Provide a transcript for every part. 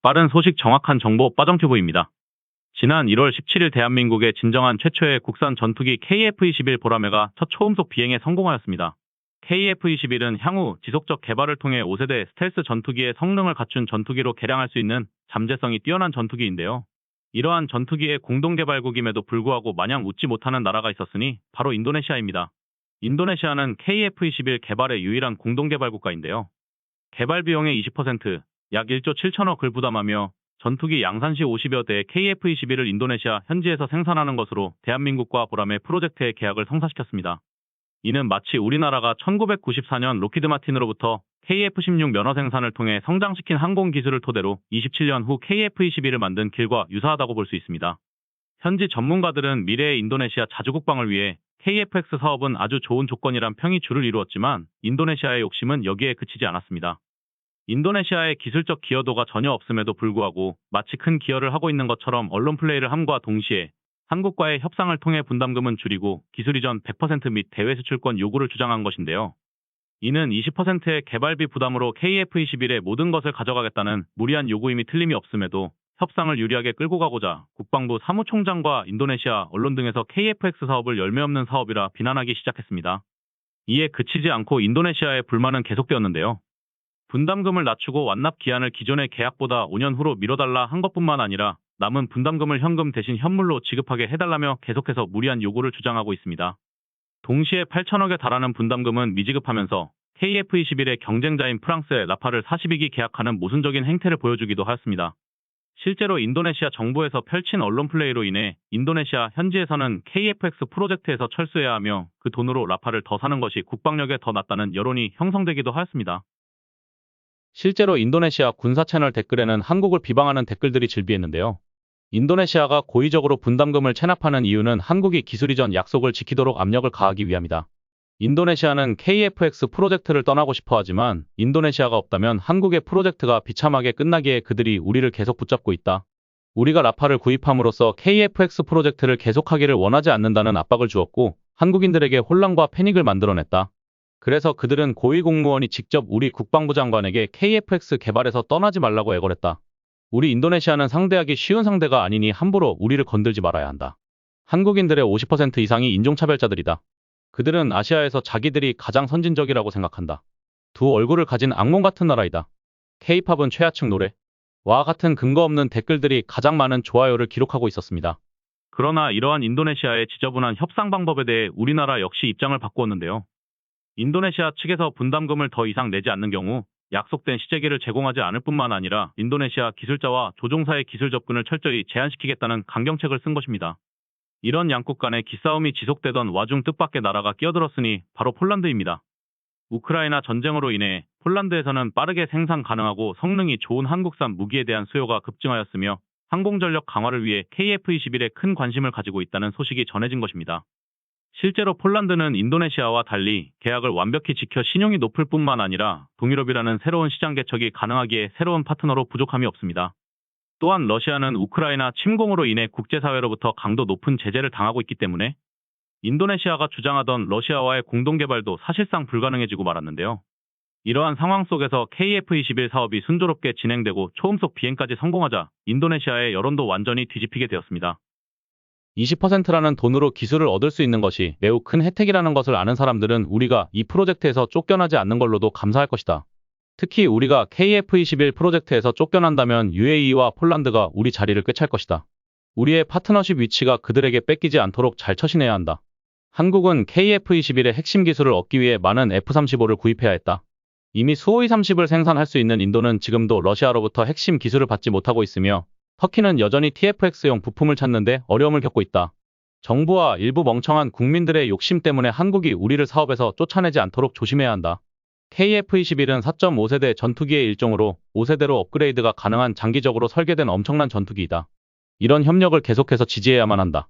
빠른 소식 정확한 정보 빠정튜브입니다. 지난 1월 17일 대한민국의 진정한 최초의 국산 전투기 KF-21 보라매가 첫 초음속 비행에 성공하였습니다. KF-21은 향후 지속적 개발을 통해 5세대 스텔스 전투기의 성능을 갖춘 전투기로 개량할 수 있는 잠재성이 뛰어난 전투기인데요. 이러한 전투기의 공동 개발국임에도 불구하고 마냥 웃지 못하는 나라가 있었으니 바로 인도네시아입니다. 인도네시아는 KF-21 개발의 유일한 공동 개발 국가인데요. 개발 비용의 20%, 약 1조 7천억을 부담하며 전투기 양산시 50여 대의 KF-21을 인도네시아 현지에서 생산하는 것으로 대한민국과 보람의 프로젝트의 계약을 성사시켰습니다. 이는 마치 우리나라가 1994년 로키드 마틴으로부터 KF-16 면허 생산을 통해 성장시킨 항공 기술을 토대로 27년 후 KF-21을 만든 길과 유사하다고 볼 수 있습니다. 현지 전문가들은 미래의 인도네시아 자주국방을 위해 KF-X 사업은 아주 좋은 조건이란 평이 주를 이루었지만 인도네시아의 욕심은 여기에 그치지 않았습니다. 인도네시아의 기술적 기여도가 전혀 없음에도 불구하고 마치 큰 기여를 하고 있는 것처럼 언론 플레이를 함과 동시에 한국과의 협상을 통해 분담금은 줄이고 기술 이전 100% 및 대외 수출권 요구를 주장한 것인데요. 이는 20%의 개발비 부담으로 KF-21의 모든 것을 가져가겠다는 무리한 요구임이 틀림이 없음에도 협상을 유리하게 끌고 가고자 국방부 사무총장과 인도네시아 언론 등에서 KF-X 사업을 열매 없는 사업이라 비난하기 시작했습니다. 이에 그치지 않고 인도네시아의 불만은 계속되었는데요. 분담금을 낮추고 완납 기한을 기존의 계약보다 5년 후로 미뤄달라 한 것뿐만 아니라 남은 분담금을 현금 대신 현물로 지급하게 해달라며 계속해서 무리한 요구를 주장하고 있습니다. 동시에 8천억에 달하는 분담금은 미지급하면서 KF-21의 경쟁자인 프랑스의 라파를 42기 계약하는 모순적인 행태를 보여주기도 하였습니다. 실제로 인도네시아 정부에서 펼친 언론 플레이로 인해 인도네시아 현지에서는 KF-X 프로젝트에서 철수해야 하며 그 돈으로 라파를 더 사는 것이 국방력에 더 낫다는 여론이 형성되기도 하였습니다. 실제로 인도네시아 군사 채널 댓글에는 한국을 비방하는 댓글들이 즐비했는데요. 인도네시아가 고의적으로 분담금을 체납하는 이유는 한국이 기술 이전 약속을 지키도록 압력을 가하기 위함이다. 인도네시아는 KF-X 프로젝트를 떠나고 싶어 하지만 인도네시아가 없다면 한국의 프로젝트가 비참하게 끝나기에 그들이 우리를 계속 붙잡고 있다. 우리가 라파를 구입함으로써 KF-X 프로젝트를 계속하기를 원하지 않는다는 압박을 주었고 한국인들에게 혼란과 패닉을 만들어냈다. 그래서 그들은 고위공무원이 직접 우리 국방부 장관에게 KF-X 개발에서 떠나지 말라고 애걸했다. 우리 인도네시아는 상대하기 쉬운 상대가 아니니 함부로 우리를 건들지 말아야 한다. 한국인들의 50% 이상이 인종차별자들이다. 그들은 아시아에서 자기들이 가장 선진적이라고 생각한다. 두 얼굴을 가진 악몽 같은 나라이다. K-팝은 최하층 노래. 와 같은 근거 없는 댓글들이 가장 많은 좋아요를 기록하고 있었습니다. 그러나 이러한 인도네시아의 지저분한 협상 방법에 대해 우리나라 역시 입장을 바꾸었는데요. 인도네시아 측에서 분담금을 더 이상 내지 않는 경우 약속된 시제기를 제공하지 않을 뿐만 아니라 인도네시아 기술자와 조종사의 기술 접근을 철저히 제한시키겠다는 강경책을 쓴 것입니다. 이런 양국 간의 기싸움이 지속되던 와중 뜻밖의 나라가 끼어들었으니 바로 폴란드입니다. 우크라이나 전쟁으로 인해 폴란드에서는 빠르게 생산 가능하고 성능이 좋은 한국산 무기에 대한 수요가 급증하였으며 항공전력 강화를 위해 KF-21에 큰 관심을 가지고 있다는 소식이 전해진 것입니다. 실제로 폴란드는 인도네시아와 달리 계약을 완벽히 지켜 신용이 높을 뿐만 아니라 동유럽이라는 새로운 시장 개척이 가능하기에 새로운 파트너로 부족함이 없습니다. 또한 러시아는 우크라이나 침공으로 인해 국제사회로부터 강도 높은 제재를 당하고 있기 때문에 인도네시아가 주장하던 러시아와의 공동개발도 사실상 불가능해지고 말았는데요. 이러한 상황 속에서 KF-21 사업이 순조롭게 진행되고 초음속 비행까지 성공하자 인도네시아의 여론도 완전히 뒤집히게 되었습니다. 20%라는 돈으로 기술을 얻을 수 있는 것이 매우 큰 혜택이라는 것을 아는 사람들은 우리가 이 프로젝트에서 쫓겨나지 않는 걸로도 감사할 것이다. 특히 우리가 KF-21 프로젝트에서 쫓겨난다면 UAE와 폴란드가 우리 자리를 꿰찰 것이다. 우리의 파트너십 위치가 그들에게 뺏기지 않도록 잘 처신해야 한다. 한국은 KF-21의 핵심 기술을 얻기 위해 많은 F-35를 구입해야 했다. 이미 수호이 30을 생산할 수 있는 인도는 지금도 러시아로부터 핵심 기술을 받지 못하고 있으며 터키는 여전히 TF-X용 부품을 찾는데 어려움을 겪고 있다. 정부와 일부 멍청한 국민들의 욕심 때문에 한국이 우리를 사업에서 쫓아내지 않도록 조심해야 한다. KF-21은 4.5세대 전투기의 일종으로 5세대로 업그레이드가 가능한 장기적으로 설계된 엄청난 전투기이다. 이런 협력을 계속해서 지지해야만 한다.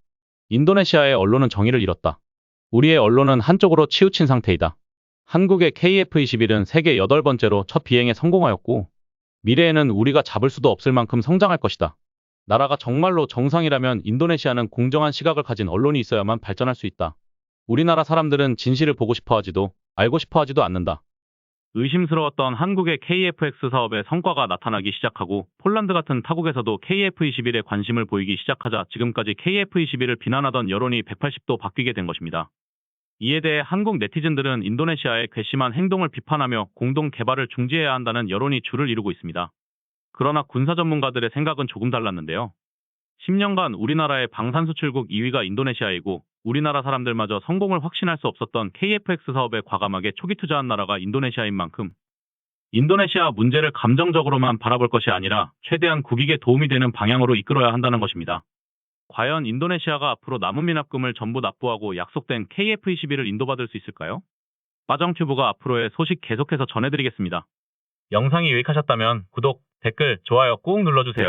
인도네시아의 언론은 정의를 잃었다. 우리의 언론은 한쪽으로 치우친 상태이다. 한국의 KF-21은 세계 8번째로 첫 비행에 성공하였고 미래에는 우리가 잡을 수도 없을 만큼 성장할 것이다. 나라가 정말로 정상이라면 인도네시아는 공정한 시각을 가진 언론이 있어야만 발전할 수 있다. 우리나라 사람들은 진실을 보고 싶어 하지도 알고 싶어 하지도 않는다. 의심스러웠던 한국의 KF-X 사업의 성과가 나타나기 시작하고 폴란드 같은 타국에서도 KF-21에 관심을 보이기 시작하자 지금까지 KF-21을 비난하던 여론이 180도 바뀌게 된 것입니다. 이에 대해 한국 네티즌들은 인도네시아의 괘씸한 행동을 비판하며 공동 개발을 중지해야 한다는 여론이 줄을 이루고 있습니다. 그러나 군사 전문가들의 생각은 조금 달랐는데요. 10년간 우리나라의 방산 수출국 2위가 인도네시아이고 우리나라 사람들마저 성공을 확신할 수 없었던 KF-X 사업에 과감하게 초기 투자한 나라가 인도네시아인 만큼 인도네시아 문제를 감정적으로만 바라볼 것이 아니라 최대한 국익에 도움이 되는 방향으로 이끌어야 한다는 것입니다. 과연 인도네시아가 앞으로 남은 미납금을 전부 납부하고 약속된 KF-21을 인도받을 수 있을까요? 빠정튜브가 앞으로의 소식 계속해서 전해드리겠습니다. 영상이 유익하셨다면 구독, 댓글, 좋아요 꾹 눌러주세요.